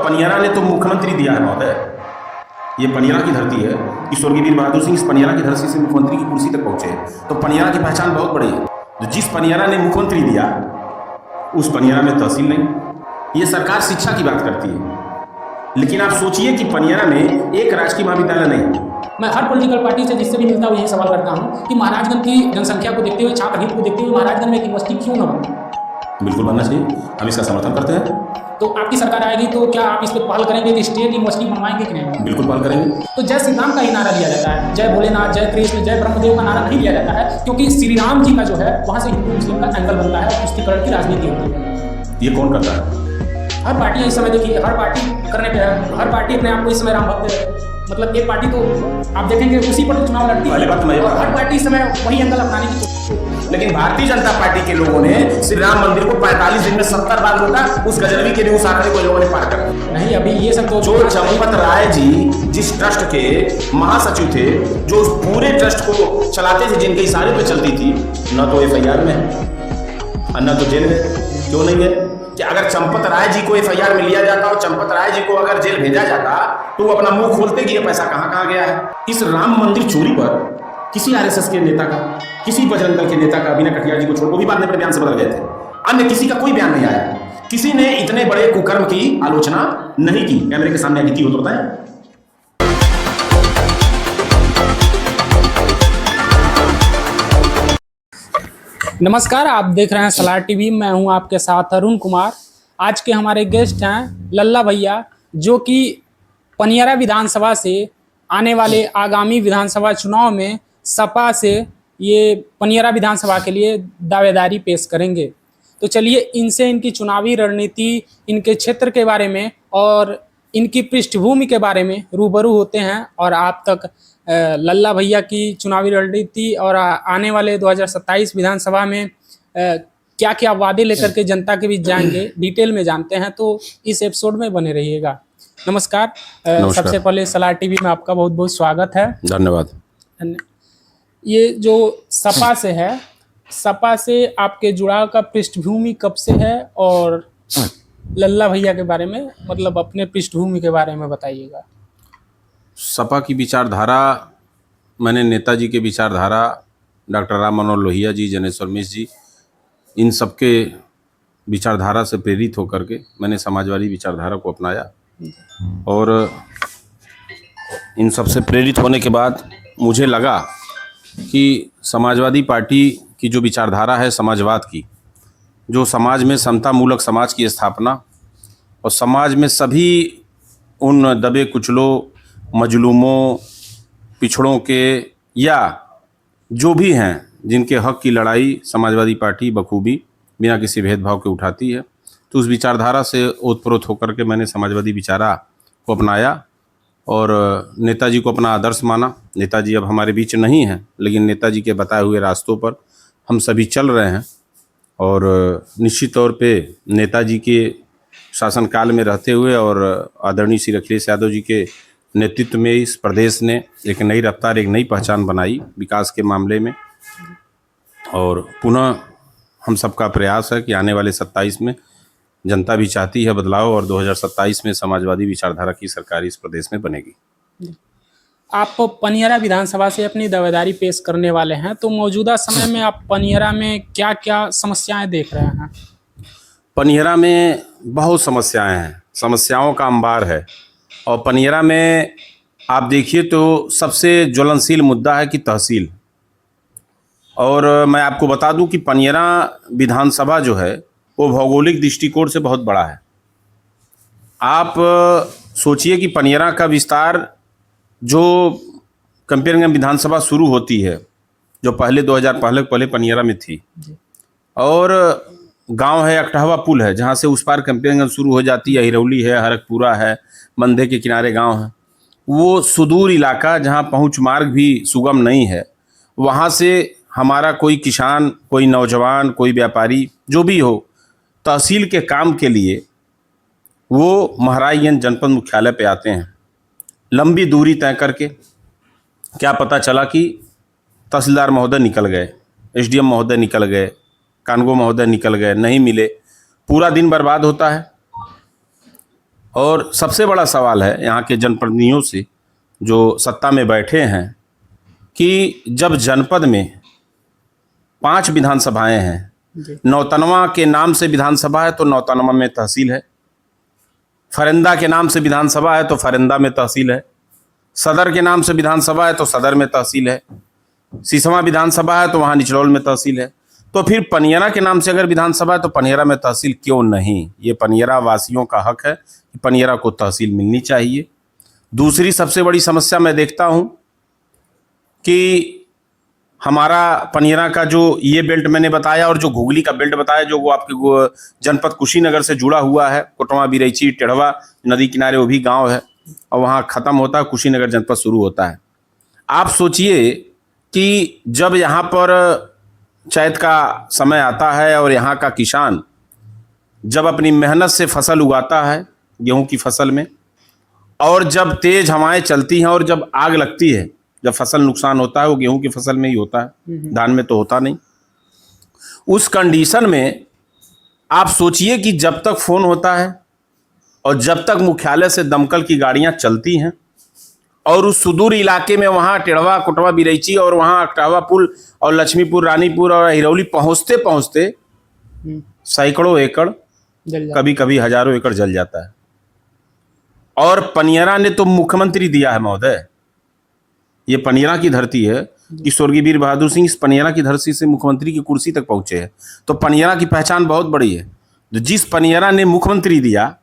पनियरा ने तो मुख्यमंत्री दिया है महोदय। ये पनियरा की धरती है कि स्वर्गीय वीर बहादुर सिंह इस पनियरा की धरती से मुख्यमंत्री की कुर्सी तक पहुंचे, तो पनियरा की पहचान बहुत बड़ी है। तो जिस पनियरा ने मुख्यमंत्री दिया उस पनियरा में तहसील नहीं। ये सरकार शिक्षा की बात करती है, लेकिन आप सोचिए कि पनियरा में एक राजकीय महाविद्यालय नहीं। मैं हर पॉलिटिकल पार्टी से जिससे भी मिलता हूँ यही सवाल करता हूँ कि महाराजगंज की जनसंख्या को देखते हुए, छात्र हित को देखते हुए महाराजगंज में एक यूनिवर्सिटी क्यों न बने। बिल्कुल बनना चाहिए, हम इसका समर्थन करते हैं। तो आपकी सरकार आएगी तो क्या आप इस पर पहल करेंगे कि स्टेट यूनिवर्सिटी बनवाएंगे कि नहीं? बिल्कुल पहल करेंगे। तो जय श्री राम का ही नारा दिया जाता है, जय भोलेनाथ, जय कृष्ण, जय ब्रह्मदेव का नारा नहीं दिया जाता है, क्योंकि श्री राम जी का जो है वहाँ से हिंदू मुस्लिम का एंगल बनता है और तुष्टीकरण की राजनीति होती है। ये कौन करता है? हर पार्टी इस समय देखिए, हर पार्टी करने पे है, हर पार्टी अपने आप को इस समय राम भक्त है। मतलब एक पार्टी तो आप देखेंगे उसी पर तो चुनाव लड़ती है और हर पार्टी इस समय वही एंगल अपनाने की कोशिश। लेकिन भारतीय जनता पार्टी के लोगों ने श्री राम मंदिर को 45 दिन में 70 बार लूटा। उस गजनवी के भी उस आंकड़े को लोगों ने पार कर दिया। नहीं, अभी ये सब तो जो चंपत राय जी जिस ट्रस्ट के महासचिव थे, जो उस पूरे ट्रस्ट को चलाते थे, जिनके इशारे पे चलती थी, न तो FIR में है न तो जेल में। क्यों नहीं है कि अगर चंपत राय जी को FIR में लिया जाता और चंपत राय जी को अगर जेल भेजा जाता तो वो अपना मुंह खोलते कि ये पैसा कहां कहां गया है। इस राम मंदिर चोरी पर किसी RSS के नेता का, किसी बजरंग दल के नेता का, बिना कटियार जी को छोड़, वो भी बाद में अपने बयान से बदल गए थे, अन्य किसी का कोई बयान नहीं आया। किसी ने इतने बड़े कुकर्म की आलोचना नहीं की। कैमरे के सामने की हो तो बताएं। नमस्कार, आप देख रहे हैं सलार टीवी। मैं हूं आपके साथ अरुण कुमार। आज के हमारे गेस्ट हैं लल्ला भैया, जो कि पनियरा विधानसभा से आने वाले आगामी विधानसभा चुनाव में सपा से ये पनियरा विधानसभा के लिए दावेदारी पेश करेंगे। तो चलिए इनसे इनकी चुनावी रणनीति, इनके क्षेत्र के बारे में और इनकी पृष्ठभूमि के बारे में रूबरू होते हैं और आप तक लल्ला भैया की चुनावी रणनीति और आने वाले 2027 विधानसभा में क्या क्या वादे लेकर के जनता के बीच जाएंगे, डिटेल में जानते हैं। तो इस एपिसोड में बने रहिएगा। नमस्कार। सबसे पहले सलार टीवी में आपका बहुत बहुत स्वागत है। धन्यवाद। ये जो सपा से है, सपा से आपके जुड़ाव का पृष्ठभूमि कब से है, और लल्ला भैया के बारे में, मतलब अपने पृष्ठभूमि के बारे में बताइएगा। सपा की विचारधारा, मैंने नेताजी के विचारधारा, डॉक्टर राम मनोहर लोहिया जी, जनेश्वर मिश्र जी, इन सबके विचारधारा से प्रेरित होकर के मैंने समाजवादी विचारधारा को अपनाया। और इन सब से प्रेरित होने के बाद मुझे लगा कि समाजवादी पार्टी की जो विचारधारा है समाजवाद की, जो समाज में समतामूलक समाज की स्थापना और समाज में सभी उन दबे कुचलों, मजलूमों, पिछड़ों के या जो भी हैं जिनके हक की लड़ाई समाजवादी पार्टी बखूबी बिना किसी भेदभाव के उठाती है। तो उस विचारधारा से ओतप्रोत होकर के मैंने समाजवादी विचारा को अपनाया और नेताजी को अपना आदर्श माना। नेताजी अब हमारे बीच नहीं हैं, लेकिन नेताजी के बताए हुए रास्तों पर हम सभी चल रहे हैं। और निश्चित तौर पे नेताजी के शासनकाल में रहते हुए और आदरणीय श्री अखिलेश यादव जी के नेतृत्व में इस प्रदेश ने एक नई रफ्तार, एक नई पहचान बनाई विकास के मामले में। और पुनः हम सबका प्रयास है कि आने वाले 27 में जनता भी चाहती है बदलाव, और 2027 में समाजवादी विचारधारा की सरकार इस प्रदेश में बनेगी। आप पनियरा विधानसभा से अपनी दावेदारी पेश करने वाले हैं, तो मौजूदा समय में आप पनियरा में क्या क्या समस्याएं देख रहे हैं? पनियरा में बहुत समस्याएं हैं, समस्याओं का अंबार है। और पनियरा में आप देखिए तो सबसे ज्वलनशील मुद्दा है कि तहसील। और मैं आपको बता दूं कि पनियरा विधानसभा जो है वो भौगोलिक दृष्टिकोण से बहुत बड़ा है। आप सोचिए कि पनियरा का विस्तार जो कंपेयरगंज विधानसभा शुरू होती है, जो पहले 2000 पहले पनियरा में थी, और गांव है अकटहवा पुल है, जहां से उस पार कंपेयरगंज शुरू हो जाती है, हिरौली है, हरकपुरा है, मंदे के किनारे गांव है। वो सुदूर इलाका जहां पहुंच मार्ग भी सुगम नहीं है, वहां से हमारा कोई किसान, कोई नौजवान, कोई व्यापारी जो भी हो, तहसील के काम के लिए वो महाराजगंज जनपद मुख्यालय पे आते हैं। लंबी दूरी तय करके क्या पता चला कि तहसीलदार महोदय निकल गए, SDM महोदय निकल गए, कानगो महोदय निकल गए, नहीं मिले, पूरा दिन बर्बाद होता है। और सबसे बड़ा सवाल है यहाँ के जनप्रतिनिधियों से जो सत्ता में बैठे हैं कि जब जनपद में 5 विधानसभाएं हैं, जी नौतनवा के नाम से विधानसभा है तो नौतनवा में तहसील है, फरिंदा के नाम से विधानसभा है तो फरिंदा में तहसील है, सदर के नाम से विधानसभा है तो सदर में तहसील है, सिसवा विधानसभा है तो वहाँ निचलौल में तहसील है। तो फिर पनियरा के नाम से अगर विधानसभा है तो पनियरा में तहसील क्यों नहीं? ये पनियरा वासियों का हक है कि पनियरा को तहसील मिलनी चाहिए। दूसरी सबसे बड़ी समस्या मैं देखता हूँ कि हमारा पनियरा का जो ये बेल्ट मैंने बताया और जो घुगली का बेल्ट बताया जो वो आपके जनपद कुशीनगर से जुड़ा हुआ है, कोटवा बिरैची टेढ़वा नदी किनारे वो भी गांव है और वहाँ ख़त्म होता है, कुशीनगर जनपद शुरू होता है। आप सोचिए कि जब यहाँ पर चैत का समय आता है और यहाँ का किसान जब अपनी मेहनत से फसल उगाता है गेहूं की फसल में, और जब तेज हवाएं चलती हैं और जब आग लगती है, जब फसल नुकसान होता है वो गेहूं की फसल में ही होता है, धान में तो होता नहीं। उस कंडीशन में आप सोचिए कि जब तक फ़ोन होता है और जब तक मुख्यालय से दमकल की गाड़ियां चलती हैं और उस सुदूर इलाके में वहाँ टेढ़वा कोटवा बिरैची और वहाँ अकटावा पुल और लक्ष्मीपुर रानीपुर और हिरौली पहुँचते पहुँचते सैकड़ों एकड़ जल जाता कभी कभी हजारों एकड़ जल जाता है। और पनियरा ने तो मुख्यमंत्री दिया है महोदय, ये पनियरा की धरती है कि स्वर्गीय वीर बहादुर सिंह इस पनियरा की धरती से मुख्यमंत्री की कुर्सी तक पहुंचे हैं। तो पनियरा की पहचान बहुत बड़ी है। तो जिस पनियरा ने मुख्यमंत्री दिया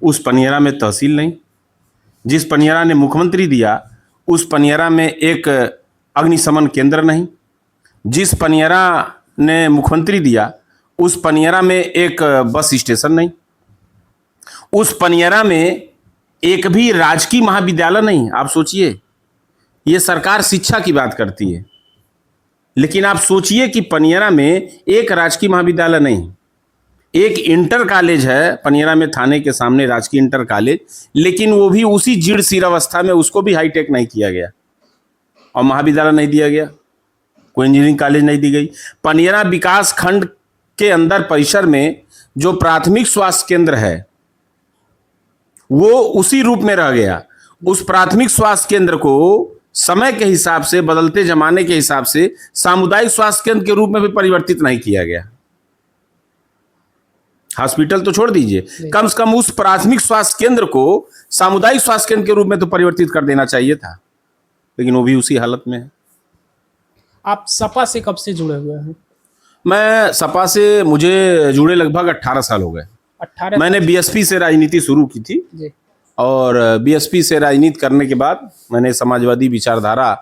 उस पनियरा में तहसील नहीं, जिस पनियरा ने मुख्यमंत्री दिया उस पनियरा में एक अग्निशमन केंद्र नहीं, जिस पनियरा ने मुख्यमंत्री दिया उस पनियरा में एक बस स्टेशन नहीं, उस पनियरा में एक भी राजकीय महाविद्यालय नहीं। आप सोचिए, ये सरकार शिक्षा की बात करती है, लेकिन आप सोचिए कि पनियरा में एक राजकीय महाविद्यालय नहीं, एक इंटर कॉलेज है पनियरा में थाने के सामने, राजकीय इंटर कॉलेज, लेकिन वो भी उसी जीर्ण शीर्ण अवस्था में, उसको भी हाईटेक नहीं किया गया और महाविद्यालय नहीं दिया गया, कोई इंजीनियरिंग कॉलेज नहीं दी गई। पनियरा विकास खंड के अंदर परिसर में जो प्राथमिक स्वास्थ्य केंद्र है वो उसी रूप में रह गया। उस प्राथमिक स्वास्थ्य केंद्र को समय के हिसाब से, बदलते जमाने के हिसाब से सामुदायिक स्वास्थ्य केंद्र के रूप में भी परिवर्तित नहीं किया गया। हॉस्पिटल तो छोड़ दीजिए, कम से कम उस प्राथमिक स्वास्थ्य केंद्र को सामुदायिक स्वास्थ्य केंद्र के रूप में तो परिवर्तित कर देना चाहिए था, लेकिन वो भी उसी हालत में है। आप सपा से कब से जुड़े हुए हैं? मैं सपा से मुझे जुड़े लगभग 18 साल हो गए। 18 मैंने बीएसपी से राजनीति शुरू की थी जी और बीएसपी से राजनीति करने के बाद मैंने समाजवादी विचारधारा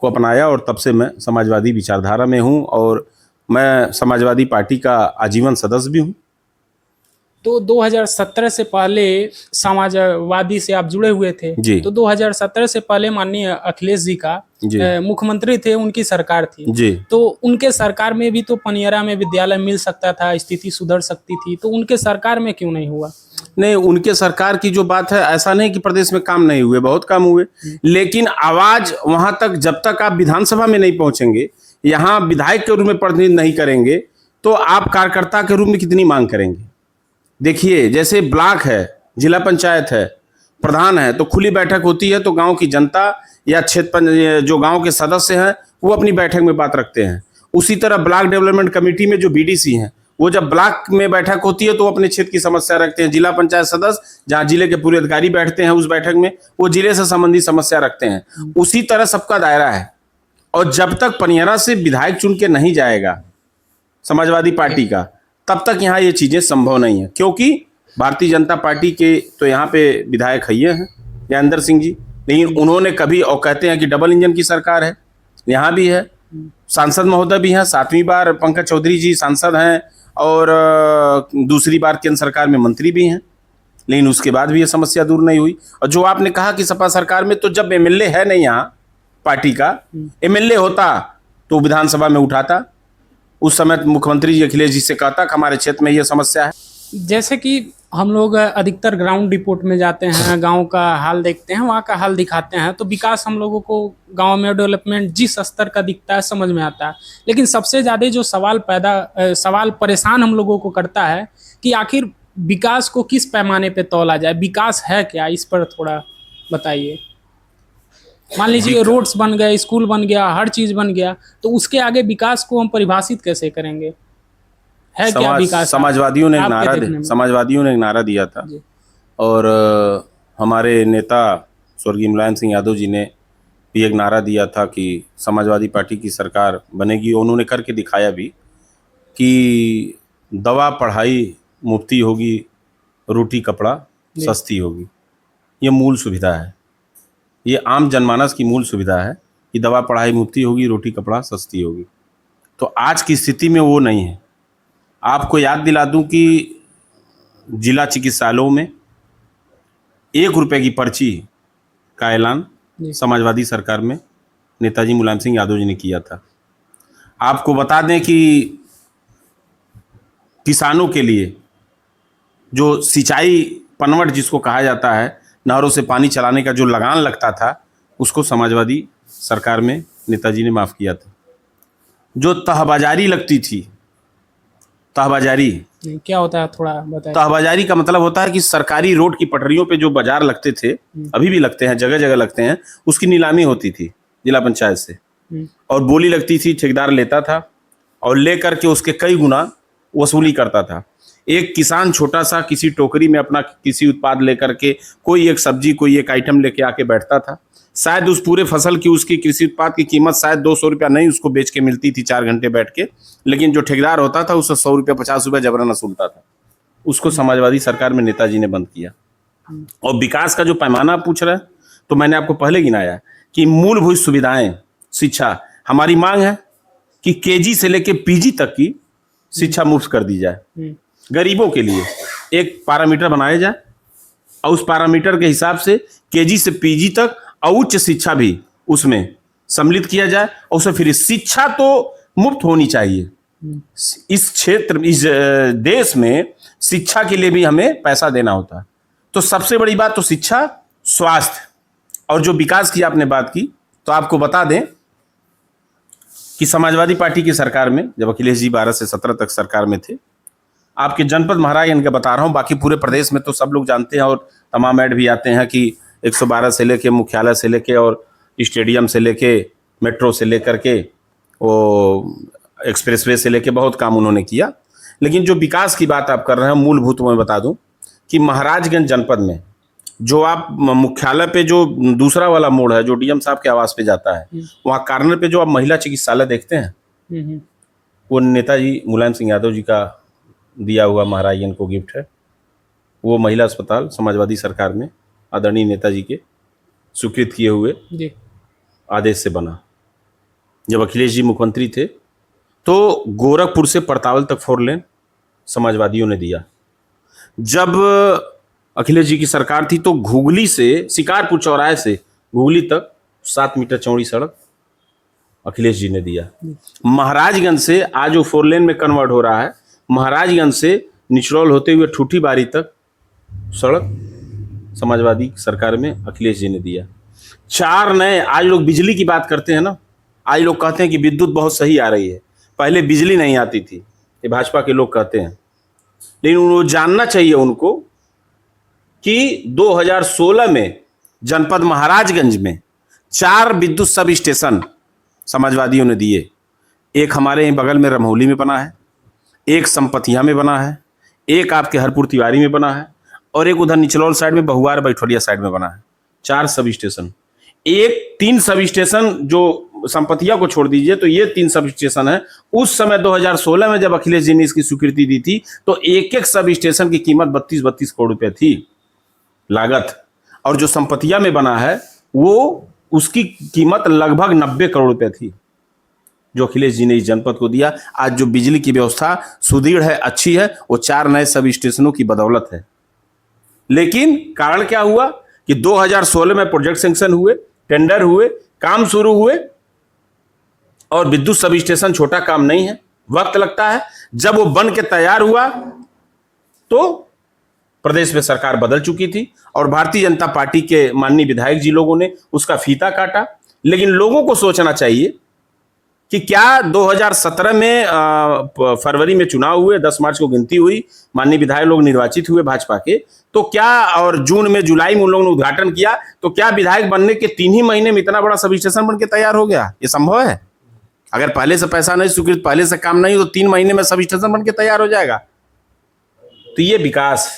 को अपनाया और तब से मैं समाजवादी विचारधारा में हूँ और मैं समाजवादी पार्टी का आजीवन सदस्य भी हूँ। तो 2017 से पहले समाजवादी से आप जुड़े हुए थे जी। तो 2017 से पहले माननीय अखिलेश जी का मुख्यमंत्री थे, उनकी सरकार थी जी। तो उनके सरकार में भी तो पनियरा में विद्यालय मिल सकता था, स्थिति सुधर सकती थी, तो उनके सरकार में क्यों नहीं हुआ? नहीं, उनके सरकार की जो बात है, ऐसा नहीं कि प्रदेश में काम नहीं हुए, बहुत काम हुए, लेकिन आवाज वहां तक जब तक आप विधानसभा में नहीं पहुंचेंगे, यहाँ विधायक के रूप में प्रतिनिधित्व नहीं करेंगे तो आप कार्यकर्ता के रूप में कितनी मांग करेंगे? देखिए, जैसे ब्लॉक है, जिला पंचायत है, प्रधान है, तो खुली बैठक होती है तो गांव की जनता या क्षेत्र जो गांव के सदस्य हैं वो अपनी बैठक में बात रखते हैं। उसी तरह ब्लॉक डेवलपमेंट कमेटी में जो बीडीसी हैं वो जब ब्लॉक में बैठक होती है तो वो अपने क्षेत्र की समस्या रखते हैं। जिला पंचायत सदस्य जहाँ जिले के पूरे अधिकारी बैठते हैं उस बैठक में वो जिले से संबंधित समस्या रखते हैं। उसी तरह सबका दायरा है और जब तक पनियरा से विधायक चुन के नहीं जाएगा समाजवादी पार्टी का, तब तक यहाँ ये चीज़ें संभव नहीं है, क्योंकि भारतीय जनता पार्टी के तो यहाँ पे विधायक है ज्ञानेंद्र सिंह जी, लेकिन उन्होंने कभी, और कहते हैं कि डबल इंजन की सरकार है, यहाँ भी है, सांसद महोदय भी हैं, 7वीं बार पंकज चौधरी जी सांसद हैं और दूसरी बार केंद्र सरकार में मंत्री भी हैं, लेकिन उसके बाद भी ये समस्या दूर नहीं हुई। और जो आपने कहा कि सपा सरकार में, तो जब एमएलए है नहीं यहाँ पार्टी का, एमएलए होता तो विधानसभा में उठाता, उस समय मुख्यमंत्री जी अखिलेश जी से कहता कि हमारे क्षेत्र में ये समस्या है। जैसे कि हम लोग अधिकतर ग्राउंड रिपोर्ट में जाते हैं, गांव का हाल देखते हैं, वहाँ का हाल दिखाते हैं, तो विकास हम लोगों को गांव में डेवलपमेंट जिस स्तर का दिखता है समझ में आता है, लेकिन सबसे ज़्यादा जो सवाल परेशान हम लोगों को करता है कि आखिर विकास को किस पैमाने पे तौला जाए, विकास है क्या, इस पर थोड़ा बताइए। मान लीजिए रोड्स बन गए, स्कूल बन गया, हर चीज बन गया, तो उसके आगे विकास को हम परिभाषित कैसे करेंगे? है क्या विकास? समाजवादियों ने एक आपके नारा देखने में। समाजवादियों ने एक नारा दिया था, जी। और हमारे नेता स्वर्गीय मुलायम सिंह यादव जी ने भी एक नारा दिया था कि समाजवादी पार्टी की सरकार बनेगी। उन्होंने करके दिखाया भी कि दवा पढ़ाई मुफ्ती होगी, रोटी कपड़ा जी। सस्ती होगी। ये मूल सुविधा है, ये आम जनमानस की मूल सुविधा है कि दवा पढ़ाई मुफ्ती होगी, रोटी कपड़ा सस्ती होगी। तो आज की स्थिति में वो नहीं है। आपको याद दिला दूं कि जिला चिकित्सालयों में 1 रुपए की पर्ची का ऐलान जी। समाजवादी सरकार में नेताजी मुलायम सिंह यादव जी ने किया था। आपको बता दें कि किसानों के लिए जो सिंचाई पनवट जिसको कहा जाता है, नहरों से पानी चलाने का जो लगान लगता था, उसको समाजवादी सरकार में नेताजी ने माफ़ किया था। जो तहबाजारी लगती थी, तहबाजारी क्या होता है, थोड़ा बताइए। तहबाजारी का मतलब होता है कि सरकारी रोड की पटरियों पे जो बाजार लगते थे, अभी भी लगते हैं, जगह जगह लगते हैं, उसकी नीलामी होती थी जिला पंचायत से, और बोली लगती थी, ठेकेदार लेता था और ले करके उसके कई गुना वसूली करता था। एक किसान छोटा सा किसी टोकरी में अपना किसी उत्पाद लेकर के कोई एक सब्जी, कोई एक आइटम लेके आके बैठता था। शायद उस पूरे फसल की, उसकी कृषि उत्पाद की कीमत शायद 200 रुपया नहीं उसको बेच के मिलती थी 4 घंटे बैठ के, लेकिन जो ठेकेदार होता था उससे 100 रुपया 50 रुपया जबरन वसूलता था। उसको समाजवादी सरकार में नेताजी ने बंद किया। और विकास का जो पैमाना पूछ रहे हैं, तो मैंने आपको पहले गिनाया कि मूलभूत सुविधाएं, शिक्षा, हमारी मांग है कि केजी से लेके पीजी तक की शिक्षा मुफ्त कर दी जाए। गरीबों के लिए एक पैरामीटर बनाया जाए और उस पैरामीटर के हिसाब से केजी से पीजी तक और उच्च शिक्षा भी उसमें सम्मिलित किया जाए। और उसे फिर शिक्षा तो मुफ्त होनी चाहिए। इस क्षेत्र, इस देश में शिक्षा के लिए भी हमें पैसा देना होता है। तो सबसे बड़ी बात तो शिक्षा, स्वास्थ्य और जो विकास की आपने बात की, तो आपको बता दें कि समाजवादी पार्टी की सरकार में जब अखिलेश जी 12 से 17 तक सरकार में थे, आपके जनपद महाराजगंज का बता रहा हूँ, बाकी पूरे प्रदेश में तो सब लोग जानते हैं और तमाम ऐड भी आते हैं कि 112 से लेके, मुख्यालय से लेके और स्टेडियम से लेके, मेट्रो से लेकर के, वो एक्सप्रेसवे से लेके बहुत काम उन्होंने किया। लेकिन जो विकास की बात आप कर रहे हैं, मूलभूत मैं बता दूं कि महाराजगंज जनपद में जो आप मुख्यालय पे जो दूसरा वाला मोड़ है जो डीएम साहब के आवास पे जाता है, वहाँ कार्नर पे जो आप महिला चिकित्सालय देखते हैं, वो नेताजी मुलायम सिंह यादव जी का दिया हुआ महाराजगंज को गिफ्ट है। वो महिला अस्पताल समाजवादी सरकार में आदरणीय नेताजी के स्वीकृत किए हुए आदेश से बना। जब अखिलेश जी मुख्यमंत्री थे तो गोरखपुर से परतावल तक 4 लेन समाजवादियों ने दिया। जब अखिलेश जी की सरकार थी तो घुगली से, शिकारपुर चौराहे से घुगली तक 7 मीटर चौड़ी सड़क अखिलेश जी ने दिया। महाराजगंज से आज वो 4 लेन में कन्वर्ट हो रहा है, महाराजगंज से निचरौल होते हुए ठूठी बारी तक सड़क समाजवादी सरकार में अखिलेश जी ने दिया। 4 नए, आज लोग बिजली की बात करते हैं ना, आज लोग कहते हैं कि विद्युत बहुत सही आ रही है, पहले बिजली नहीं आती थी, ये भाजपा के लोग कहते हैं। लेकिन वो जानना चाहिए उनको कि 2016 में जनपद महाराजगंज में 4 विद्युत सब स्टेशन समाजवादियों ने दिए। एक हमारे यहीं बगल में रमौली में बना है, एक संपतिया में बना है, एक आपके हरपुर तिवारी में बना है, और एक उधर निचलौल साइड में बहुवार बैठोलिया साइड में बना है। 4 सब स्टेशन, 3 सब स्टेशन जो संपतिया को छोड़ दीजिए तो ये 3 सब स्टेशन है। उस समय 2016 में जब अखिलेश जी ने इसकी स्वीकृति दी थी तो एक सब स्टेशन की कीमत 32 करोड़ रुपए थी लागत, और जो संपतिया में बना है वो उसकी कीमत लगभग 90 करोड़ रुपए थी, जो अखिलेश जी ने इस जनपद को दिया। आज जो बिजली की व्यवस्था सुदृढ़ है, अच्छी है, वो 4 नए सब स्टेशनों की बदौलत है। लेकिन कारण क्या हुआ कि 2016 में प्रोजेक्ट सैंक्शन हुए, टेंडर हुए, काम शुरू हुए, और विद्युत सब स्टेशन छोटा काम नहीं है, वक्त लगता है। जब वो बन के तैयार हुआ तो प्रदेश में सरकार बदल चुकी थी और भारतीय जनता पार्टी के माननीय विधायक जी लोगों ने उसका फीता काटा। लेकिन लोगों को सोचना चाहिए कि क्या 2017 में फरवरी में चुनाव हुए, 10 मार्च को गिनती हुई, माननीय विधायक लोग निर्वाचित हुए भाजपा के, तो क्या, और जून में जुलाई में उन लोगों ने उद्घाटन किया, तो क्या विधायक बनने के 3 ही महीने में इतना बड़ा सब स्टेशन बन के तैयार हो गया? ये संभव है? अगर पहले से पैसा नहीं स्वीकृत, पहले से काम नहीं हो, तो 3 महीने में सब स्टेशन बन के तैयार हो जाएगा? तो ये विकास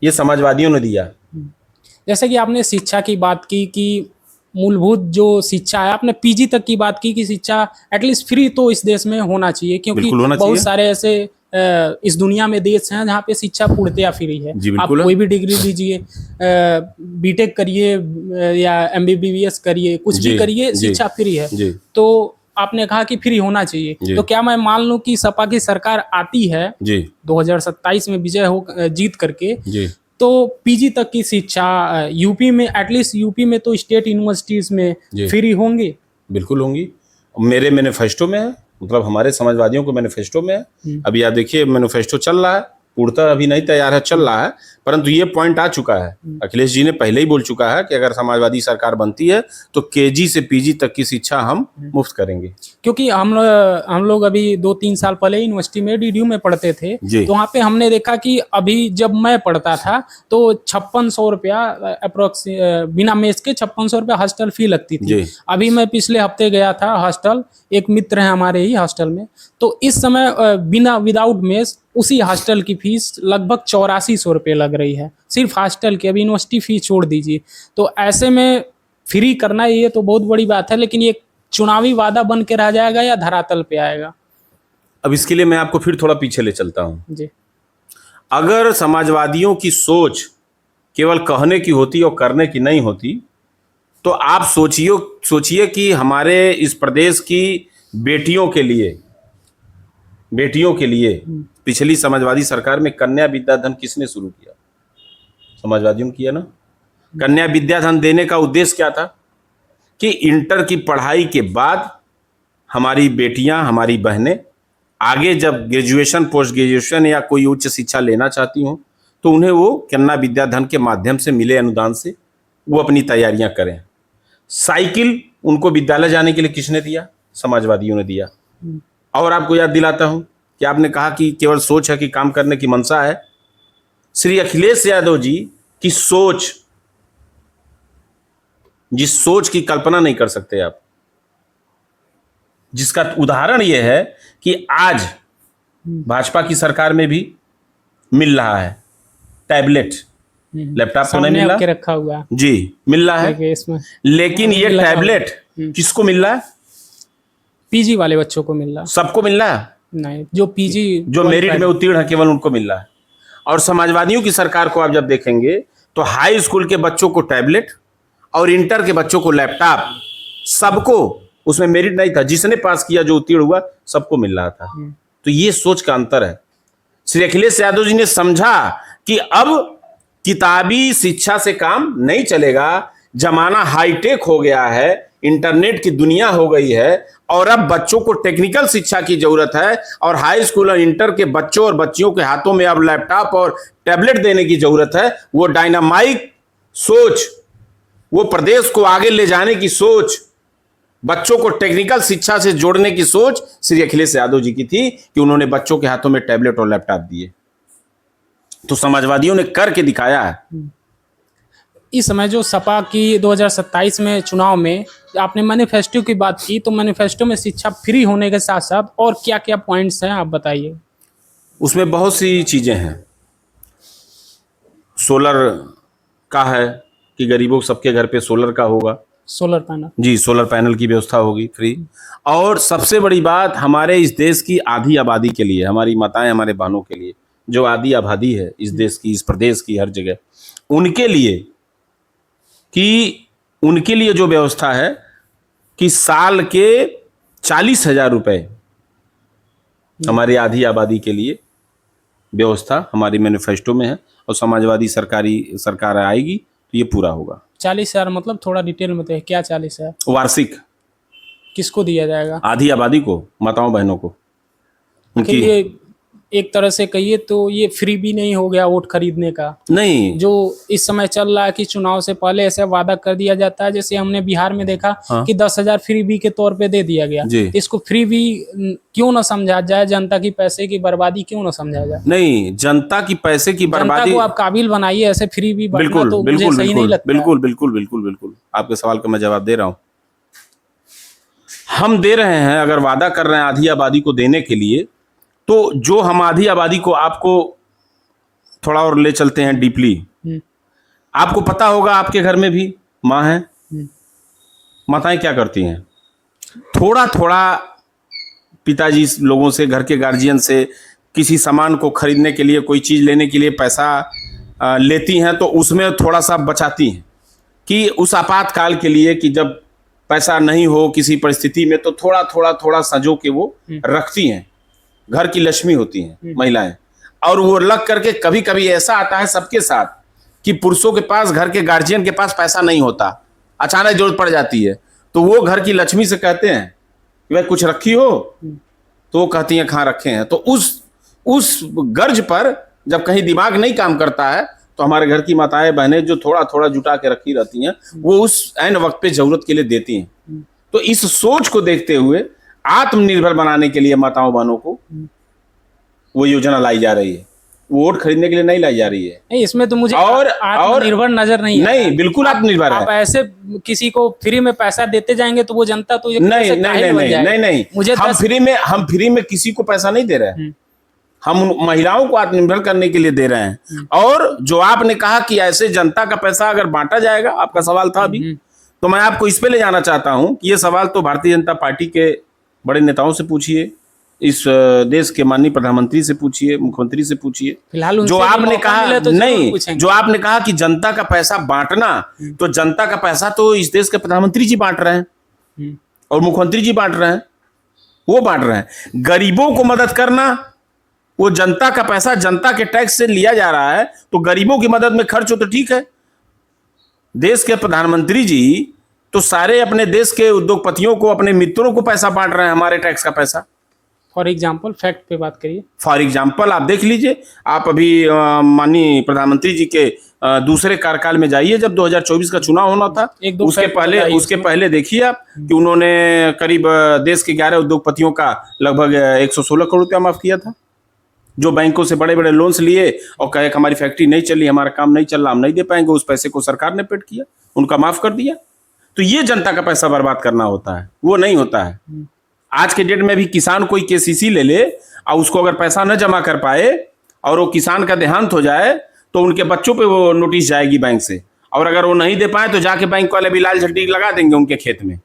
ये समाजवादियों ने दिया। जैसे कि आपने शिक्षा की बात की कि मूलभूत जो शिक्षा है, आपने पीजी तक की बात की कि शिक्षा एटलीस्ट फ्री तो इस देश में होना चाहिए, क्योंकि बिल्कुल होना बहुत चाहिए। सारे ऐसे इस दुनिया में देश हैं जहाँ पे शिक्षा पूर्णतया फ्री है। जी, आप बिल्कुल है। कोई भी डिग्री लीजिए, बीटेक करिए या एमबीबीएस करिए, कुछ जी, भी करिए, जी, शिक्षा फ्री है। जी, तो आपने कहा कि फ्री होना चाहिए, जी। तो क्या मैं मान लूं कि सपा की सरकार आती है जी, 2027 में विजय हो जीत करके, जी, तो पीजी तक की शिक्षा यूपी में, एटलीस्ट यूपी में तो स्टेट यूनिवर्सिटीज में जी। फ्री होंगे? बिल्कुल होंगी। मेरे मैनिफेस्टो में है, मतलब हमारे समाजवादियों के मैनिफेस्टो में है। अभी आप देखिए, मैनिफेस्टो चल रहा है, पूर्णतः अभी नहीं तैयार है, चल रहा है, परंतु ये पॉइंट आ चुका है। अखिलेश जी ने पहले ही बोल चुका है कि अगर समाजवादी सरकार बनती है तो केजी से पीजी तक की शिक्षा हम मुफ्त करेंगे। क्योंकि हम लोग अभी 2-3 साल पहले यूनिवर्सिटी में डीडीयू में पढ़ते थे, जी। तो वहाँ पे हमने देखा कि अभी जब मैं पढ़ता था तो 5600 रुपया अप्रोक्स बिना मेस के 5600 रुपया हॉस्टल फी लगती थी। जी। अभी मैं पिछले हफ्ते गया था हॉस्टल, एक मित्र है हमारे ही हॉस्टल में, तो इस समय बिना विदाउट मेस उसी हॉस्टल की फीस लगभग 8400 रुपये लग रही है, सिर्फ हॉस्टल की। अभी यूनिवर्सिटी फीस छोड़ दीजिए। तो ऐसे में फ्री करना ये तो बहुत बड़ी बात है, लेकिन ये चुनावी वादा बन के रह जाएगा या धरातल पे आएगा? अब इसके लिए मैं आपको फिर थोड़ा पीछे ले चलता हूँ। जी। अगर समाजवादियों की सोच केवल कहने की होती और करने की नहीं होती, तो आप सोचिए कि हमारे इस प्रदेश की बेटियों के लिए पिछली समाजवादी सरकार में कन्या विद्याधन किसने शुरू किया? समाजवादियों ने किया ना। कन्या विद्याधन देने का उद्देश्य क्या था? कि इंटर की पढ़ाई के बाद हमारी बेटियां, हमारी बहनें आगे जब ग्रेजुएशन, पोस्ट ग्रेजुएशन या कोई उच्च शिक्षा लेना चाहती हों, तो उन्हें वो कन्या विद्याधन के माध्यम से मिले अनुदान से वो अपनी तैयारियां करें। साइकिल उनको विद्यालय जाने के लिए किसने दिया? समाजवादियों ने दिया। और आपको याद दिलाता हूं कि आपने कहा कि केवल सोच है कि काम करने की मंशा है। श्री अखिलेश यादव जी की सोच, जिस सोच की कल्पना नहीं कर सकते आप, जिसका उदाहरण यह है कि आज भाजपा की सरकार में भी मिल रहा है टैबलेट, लैपटॉप तो नहीं सामने मिल आपके रहा रखा हुआ है जी, मिल रहा है, इसमें, लेकिन ये लगा हुआ। टैबलेट किसको मिल रहा है? पीजी वाले बच्चों को मिल रहा? सबको मिल रहा है। नहीं, जो पीजी जो मेरिट में उत्तीर्ण है केवल उनको मिल रहा है। और समाजवादियों की सरकार को आप जब देखेंगे तो हाई स्कूल के बच्चों को टैबलेट और इंटर के बच्चों को लैपटॉप, सबको, उसमें मेरिट नहीं था, जिसने पास किया, जो उत्तीर्ण हुआ, सबको मिल रहा था। तो ये सोच का अंतर है। श्री अखिलेश यादव जी ने समझा कि अब किताबी शिक्षा से काम नहीं चलेगा, जमाना हाईटेक हो गया है, इंटरनेट की दुनिया हो गई है, और अब बच्चों को टेक्निकल शिक्षा की जरूरत है, और हाई स्कूल और इंटर के बच्चों और बच्चियों के हाथों में अब लैपटॉप और टैबलेट देने की जरूरत है। वो डायनामाइक सोच, वो प्रदेश को आगे ले जाने की सोच, बच्चों को टेक्निकल शिक्षा से जोड़ने की सोच श्री अखिलेश यादव जी की थी कि उन्होंने बच्चों के हाथों में टैबलेट और लैपटॉप दिए। तो समाजवादियों ने करके दिखाया है। इस समय जो सपा की 2027 में चुनाव में आपने मैनिफेस्टो की बात की, तो मैनिफेस्टो में शिक्षा फ्री होने के साथ साथ और क्या क्या पॉइंट्स हैं, आप बताइए। उसमें बहुत सी चीजें हैं। सोलर का है कि गरीबों सबके घर पे सोलर का होगा, सोलर पैनल, जी, सोलर पैनल की व्यवस्था होगी फ्री। और सबसे बड़ी बात, हमारे इस देश की आधी आबादी के लिए, हमारी माताएं, हमारे बहनों के लिए, जो आधी आबादी है इस देश की, इस प्रदेश की, हर जगह, उनके लिए जो व्यवस्था है कि साल के 40,000 रुपए हमारी आधी आबादी के लिए व्यवस्था हमारी मैनिफेस्टो में है, और समाजवादी सरकार आएगी तो ये पूरा होगा। 40,000 मतलब थोड़ा डिटेल में बताइए, क्या 40,000 वार्षिक किसको दिया जाएगा? आधी आबादी को, माताओं बहनों को, आखिर ये एक तरह से कहिए तो ये फ्री भी नहीं हो गया वोट खरीदने का, नहीं। जो इस समय चल रहा है कि चुनाव से पहले ऐसा वादा कर दिया जाता है, जैसे हमने बिहार में देखा हाँ। कि 10,000 फ्री बी के तौर पे दे दिया गया। जी। तो इसको फ्री बी क्यों ना समझा जाए, जनता की पैसे की बर्बादी क्यों ना समझा जाए? नहीं, जनता की पैसे की जनता बर्बादी, को आप काबिल बनाइए, ऐसे फ्री बी बांटना बिल्कुल तो मुझे बिल्कुल सही नहीं बिल्कुल लगता है। बिल्कुल बिल्कुल बिल्कुल बिल्कुल आपके सवाल का मैं जवाब दे रहा हूं। हम दे रहे हैं, अगर वादा कर रहे हैं आधी आबादी को देने के लिए, तो जो हम आधी आबादी को, आपको थोड़ा और ले चलते हैं डीपली। हम्म, आपको पता होगा आपके घर में भी माँ है, हम्म, माताएं क्या करती हैं, थोड़ा थोड़ा पिताजी लोगों से, घर के गार्जियन से किसी सामान को खरीदने के लिए, कोई चीज़ लेने के लिए पैसा लेती हैं, तो उसमें थोड़ा सा बचाती हैं कि उस आपातकाल के लिए, कि जब पैसा नहीं हो किसी परिस्थिति में, तो थोड़ा थोड़ा थोड़ा संजो के वो रखती हैं। घर की लक्ष्मी होती हैं महिलाएं। और वो लग करके कभी कभी ऐसा आता है सबके साथ कि पुरुषों के पास, घर के गार्जियन के पास पैसा नहीं होता, अचानक जरूरत पड़ जाती है, तो वो घर की लक्ष्मी से कहते हैं कि भाई कुछ रखी हो, तो वो कहती हैं कहाँ रखे हैं। तो उस गर्ज पर जब कहीं दिमाग नहीं काम करता है, तो हमारे घर की माताएं बहनें जो थोड़ा थोड़ा जुटा के रखी रहती हैं, वो उस ऐन वक्त पे जरूरत के लिए देती हैं। तो इस सोच को देखते हुए आत्मनिर्भर बनाने के लिए माताओं बहनों को वो योजना लाई जा रही है, वोट खरीदने के लिए नहीं लाई जा रही है। नहीं, इसमें तो मुझे और आत्मनिर्भर नजर नहीं आ रहा है। नहीं, बिल्कुल आत्मनिर्भर है। आप ऐसे किसी को फ्री में पैसा देते जाएंगे तो वो जनता तो नहीं नहीं नहीं नहीं नहीं नहीं, मुझे हम फ्री में किसी को पैसा नहीं दे रहे हैं, हम उन महिलाओं को आत्मनिर्भर करने के लिए दे रहे हैं। और जो आपने कहा कि ऐसे जनता का पैसा अगर बांटा जाएगा, आपका सवाल था अभी, तो मैं आपको इस पे ले जाना चाहता हूं कि ये सवाल तो भारतीय जनता पार्टी के बड़े नेताओं से पूछिए, इस देश के माननीय प्रधानमंत्री से पूछिए, मुख्यमंत्री से पूछिए। फिलहाल जो आपने कहा तो नहीं, जो आपने कहा कि जनता का पैसा बांटना, तो जनता का पैसा तो इस देश के प्रधानमंत्री जी बांट रहे हैं और मुख्यमंत्री जी बांट रहे हैं, वो बांट रहे हैं। गरीबों को मदद करना, वो जनता का पैसा जनता के टैक्स से लिया जा रहा है, तो गरीबों की मदद में खर्च हो तो ठीक है। देश के प्रधानमंत्री जी तो सारे अपने देश के उद्योगपतियों को, अपने मित्रों को पैसा बांट रहे हैं, हमारे टैक्स का पैसा। फॉर एग्जाम्पल, फैक्ट पे बात करिए। फॉर एग्जाम्पल आप देख लीजिए, आप अभी माननीय प्रधानमंत्री जी के दूसरे कार्यकाल में जाइए, जब 2024 का चुनाव होना था, उसके पहले देखिए आप कि उन्होंने करीब देश के 11 उद्योगपतियों का लगभग 116 करोड़ रुपया माफ किया था, जो बैंकों से बड़े बड़े लोन्स लिए और कहे कि हमारी फैक्ट्री नहीं चली, हमारा काम नहीं चल रहा, हम नहीं दे पाएंगे। उस पैसे को सरकार ने पेड किया, उनका माफ कर दिया। तो ये जनता का पैसा बर्बाद करना होता है, वो नहीं होता है। आज के डेट में भी किसान कोई केसीसी ले ले और उसको अगर पैसा न जमा कर पाए और वो किसान का देहांत हो जाए, तो उनके बच्चों पे वो नोटिस जाएगी बैंक से, और अगर वो नहीं दे पाए तो जाके बैंक वाले भी लाल झंडी लगा देंगे उनके खेत में।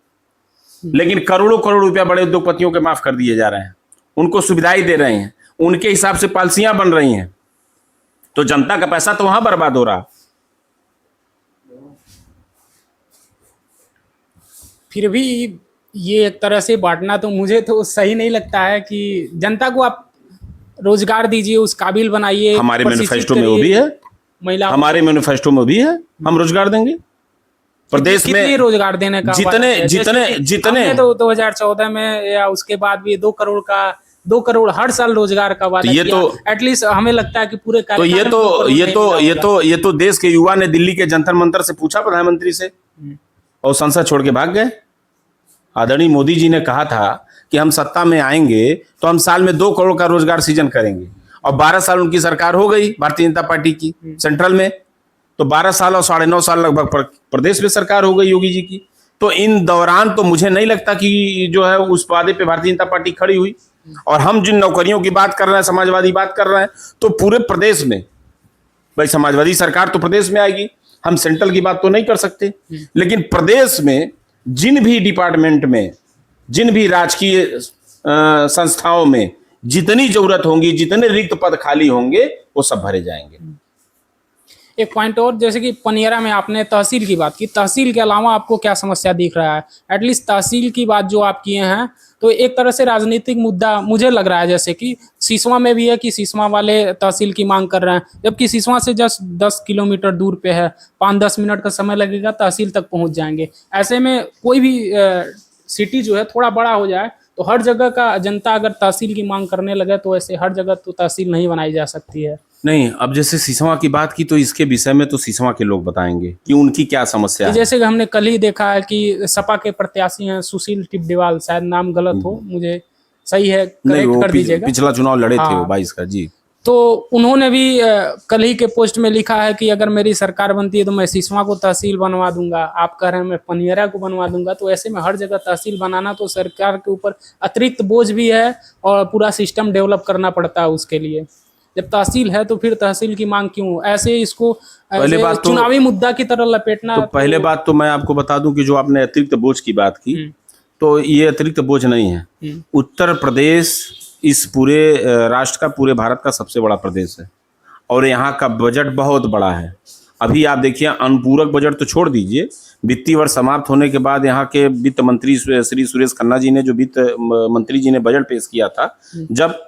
लेकिन करोड़ों करोड़ रुपया बड़े उद्योगपतियों के माफ कर दिए जा रहे हैं, उनको सुविधाएं दे रहे हैं, उनके हिसाब से पॉलिसियां बन रही हैं, तो जनता का पैसा तो वहां बर्बाद हो रहा। फिर भी ये एक तरह से बांटना तो मुझे तो सही नहीं लगता है कि जनता को आप रोजगार दीजिए, उस काबिल बनाइए। हमारे मैनिफेस्टो में वो भी है, महिला हमारे मैनिफेस्टो में भी है, हम रोजगार देंगे प्रदेश में। रोजगार देने का जितने तो 2014 में या उसके बाद भी 2 करोड़ हर साल रोजगार का वादा किया। तो एटलीस्ट हमें लगता है कि पूरे तो ये तो देश के युवा ने दिल्ली के जंतर मंतर से पूछा प्रधानमंत्री से, और संसद छोड़ के भाग गए। आदरणीय मोदी जी ने कहा था कि हम सत्ता में आएंगे तो हम साल में 2 करोड़ का रोजगार सृजन करेंगे, और 12 साल उनकी सरकार हो गई भारतीय जनता पार्टी की सेंट्रल में, तो 12 साल और 9.5 साल लगभग प्रदेश में सरकार हो गई योगी जी की। तो इन दौरान तो मुझे नहीं लगता कि जो है उस वादे पे भारतीय जनता पार्टी खड़ी हुई। और हम जिन नौकरियों की बात कर रहे हैं, समाजवादी बात कर रहे हैं, तो पूरे प्रदेश में भाई समाजवादी सरकार तो प्रदेश में आएगी, हम सेंट्रल की बात तो नहीं कर सकते, लेकिन प्रदेश में जिन भी डिपार्टमेंट में, जिन भी राजकीय संस्थाओं में जितनी जरूरत होंगी, जितने रिक्त पद खाली होंगे, वो सब भरे जाएंगे। एक पॉइंट और, जैसे कि पनियरा में आपने तहसील की बात की, तहसील के अलावा आपको क्या समस्या दिख रहा है? एटलीस्ट तहसील की बात जो आप किए हैं, तो एक तरह से राजनीतिक मुद्दा मुझे लग रहा है, जैसे कि सिसवा में भी है कि सिसवा वाले तहसील की मांग कर रहे हैं, जबकि सिसवा से जस्ट 10 किलोमीटर दूर पे है, 5-10 मिनट का समय लगेगा, तहसील तक पहुंच जाएंगे। ऐसे में कोई भी सिटी जो है थोड़ा बड़ा हो जाए तो हर जगह का जनता अगर तहसील की मांग करने लगे तो ऐसे हर जगह तो तहसील नहीं बनाई जा सकती है। नहीं, अब जैसे सिसवा की बात की तो इसके विषय में तो सिसवा के लोग बताएंगे कि उनकी क्या समस्या है। जैसे कि हमने कल ही देखा है कि सपा के प्रत्याशी हैं सुशील टिब्बेवाल, शायद नाम गलत हो, मुझे सही है नहीं, करेक्ट वो कर दीजिएगा। पिछला चुनाव लड़े थे वो हाँ। 22 का जी। तो उन्होंने भी कल ही के पोस्ट में लिखा है कि अगर मेरी सरकार बनती है तो मैं सिसवा को तहसील बनवा दूंगा, आप कह रहे हैं मैं पनियरा को बनवा दूंगा। तो ऐसे में हर जगह तहसील बनाना तो सरकार के ऊपर अतिरिक्त बोझ भी है और पूरा सिस्टम डेवलप करना पड़ता है उसके लिए। जब तहसील है तो फिर तहसील की मांग क्यों, ऐसे इसको पहले बात तो चुनावी मुद्दा की तरह लपेटना। तो पहले बात तो मैं आपको बता दूं कि जो आपने अतिरिक्त बोझ की बात की, तो ये अतिरिक्त बोझ नहीं है। उत्तर प्रदेश इस पूरे राष्ट्र का, पूरे भारत का सबसे बड़ा प्रदेश है और यहाँ का बजट बहुत बड़ा है। अभी आप देखिए, अनुपूरक बजट तो छोड़ दीजिए, वित्तीय वर्ष समाप्त होने के बाद यहाँ के वित्त मंत्री श्री सुरेश खन्ना जी ने, जो वित्त मंत्री जी ने बजट पेश किया था जब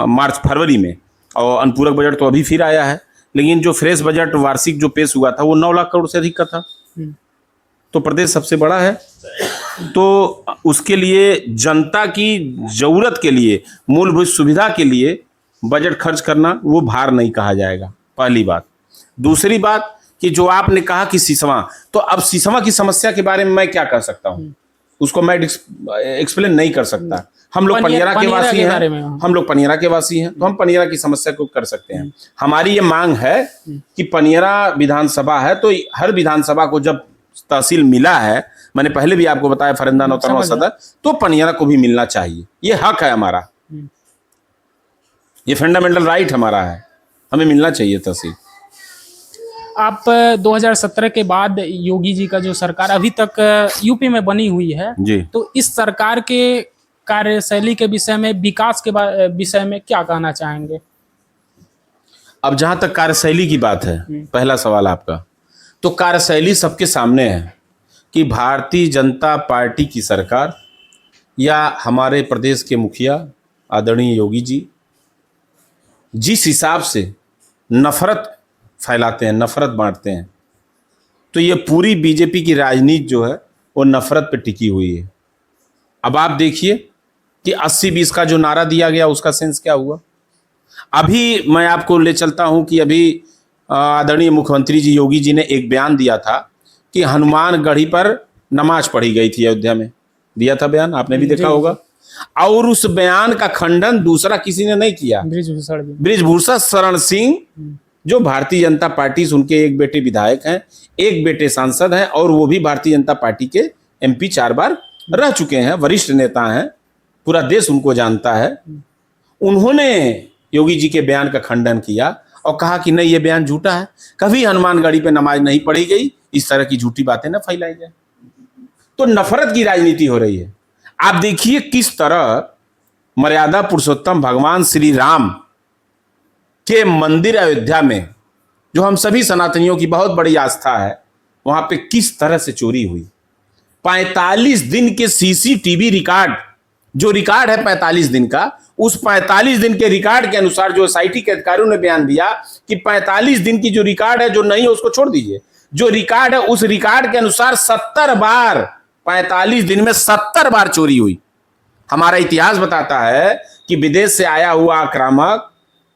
मार्च फरवरी में, और अनुपूरक बजट तो अभी फिर आया है, लेकिन जो फ्रेश बजट वार्षिक जो पेश हुआ था वो 9 लाख करोड़ से अधिक का था। तो प्रदेश सबसे बड़ा है, तो उसके लिए जनता की जरूरत के लिए, मूलभूत सुविधा के लिए बजट खर्च करना वो भार नहीं कहा जाएगा, पहली बात। दूसरी बात कि जो आपने कहा कि सिसवा, तो अब सिसवा की समस्या के बारे में मैं क्या कह सकता हूँ, उसको मैं एक्सप्लेन नहीं कर सकता। हम लोग पनियरा के वासी हैं, हम लोग पनियरा के वासी हैं, तो हम पनियरा की समस्या को कर सकते हैं। हमारी ये मांग है कि पनियरा विधानसभा है, तो हर विधानसभा को जब तहसील मिला है, मैंने पहले भी आपको बताया फरिंदा नौतनवा सदर, तो पनियरा को भी मिलना चाहिए। ये हक है हमारा, ये फंडामेंटल राइट हमारा है, हमें मिलना चाहिए तहसील। आप 2017 के बाद योगी जी का जो सरकार अभी तक यूपी में बनी हुई है जी, तो इस सरकार के कार्यशैली के विषय में, विकास के विषय में क्या कहना चाहेंगे? अब जहां तक कार्यशैली की बात है, पहला सवाल आपका, तो कार्यशैली सबके सामने है कि भारतीय जनता पार्टी की सरकार या हमारे प्रदेश के मुखिया आदरणीय योगी जी जिस हिसाब से नफरत फैलाते हैं, नफरत बांटते हैं, तो ये पूरी बीजेपी की राजनीति जो है वो नफरत पे टिकी हुई है। अब आप देखिए कि 80-20 का जो नारा दिया गया उसका सेंस क्या हुआ। अभी मैं आपको ले चलता हूं कि अभी आदरणीय मुख्यमंत्री जी योगी जी ने एक बयान दिया था कि हनुमानगढ़ी पर नमाज पढ़ी गई थी अयोध्या में, दिया था बयान, आपने भी देखा होगा। और उस बयान का खंडन दूसरा किसी ने नहीं किया, बृजभूषण शरण सिंह, जो भारतीय जनता पार्टी से, उनके एक बेटे विधायक हैं, एक बेटे सांसद हैं, और वो भी भारतीय जनता पार्टी के एमपी 4 बार रह चुके हैं, वरिष्ठ नेता हैं, पूरा देश उनको जानता है। उन्होंने योगी जी के बयान का खंडन किया और कहा कि नहीं, ये बयान झूठा है, कभी हनुमानगढ़ी पे नमाज नहीं पढ़ी गई, इस तरह की झूठी बातें न फैलाई जाए। तो नफरत की राजनीति हो रही है। आप देखिए किस तरह मर्यादा पुरुषोत्तम भगवान श्री राम के मंदिर अयोध्या में, जो हम सभी सनातनियों की बहुत बड़ी आस्था है, वहां पे किस तरह से चोरी हुई। 45 दिन के सीसीटीवी रिकॉर्ड, जो रिकॉर्ड है 45 दिन का, उस 45 दिन के रिकॉर्ड के अनुसार जो एसआईटी के अधिकारियों ने बयान दिया कि 45 दिन की जो रिकॉर्ड है, जो नहीं है उसको छोड़ दीजिए, जो रिकॉर्ड है उस रिकॉर्ड के अनुसार 70 बार, 45 दिन में 70 बार चोरी हुई। हमारा इतिहास बताता है कि विदेश से आया हुआ आक्रामक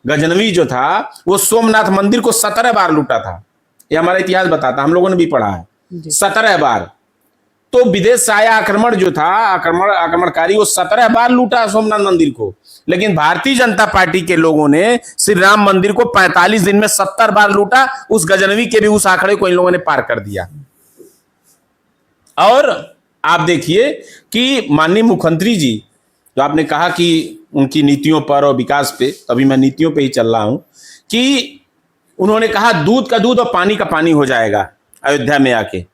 गजनवी जो था वो सोमनाथ मंदिर को 17 बार लूटा था। ये हमारा इतिहास बताता, हम लोगों ने भी पढ़ा है 17 बार। तो विदेश से आया आक्रमण जो था, आक्रमणकारी, वो 17 बार लूटा सोमनाथ मंदिर को। लेकिन भारतीय जनता पार्टी के लोगों ने श्री राम मंदिर को 45 दिन में 70 बार लूटा। उस गजनवी के भी उस आंकड़े को इन लोगों ने पार कर दिया। और आप देखिए कि माननीय मुख्यमंत्री जी, जो आपने कहा कि उनकी नीतियों पर और विकास पे, अभी मैं नीतियों पे ही चल रहा हूं, कि उन्होंने कहा दूध का दूध और पानी का पानी हो जाएगा अयोध्या में आके।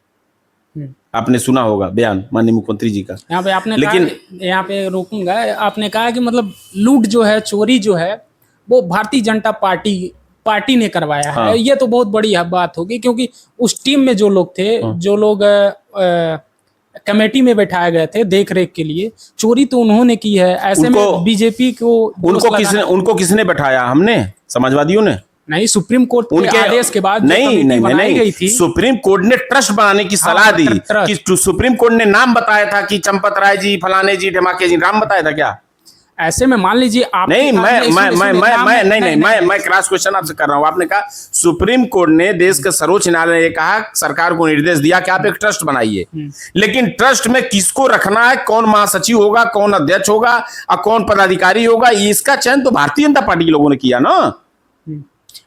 आपने सुना होगा बयान माननीय मुख्यमंत्री जी का। यहाँ पे आपने, लेकिन यहाँ पे रोकूंगा, आपने कहा कि मतलब लूट जो है, चोरी जो है, वो भारतीय जनता पार्टी ने करवाया है। ये तो बहुत बड़ी बात होगी, क्योंकि उस टीम में जो लोग थे, जो लोग कमेटी में बैठाए गए थे देख रेख के लिए, चोरी तो उन्होंने की है। ऐसे में बीजेपी को उनको किसने बैठाया? हमने, समाजवादियों ने। नहीं, सुप्रीम कोर्ट के उनके आदेश के बाद जो नहीं कमेटी नहीं बनाई नहीं गई थी, सुप्रीम कोर्ट ने ट्रस्ट बनाने की सलाह दी ट्रस्ट। कि सुप्रीम कोर्ट ने नाम बताया था कि चंपत राय जी, फलाने जी, ढमाके जी, नाम बताया था क्या? ऐसे में मान लीजिए आप नहीं, मैं क्रॉस क्वेश्चन आपसे कर रहा हूं। आपने कहा सुप्रीम कोर्ट ने, देश के सर्वोच्च न्यायालय ने कहा, सरकार को निर्देश दिया कि आप एक ट्रस्ट बनाइए, लेकिन ट्रस्ट में किसको रखना है, कौन महासचिव होगा, कौन अध्यक्ष होगा और कौन पदाधिकारी होगा, इसका चयन तो भारतीय जनता पार्टी के लोगों ने किया ना।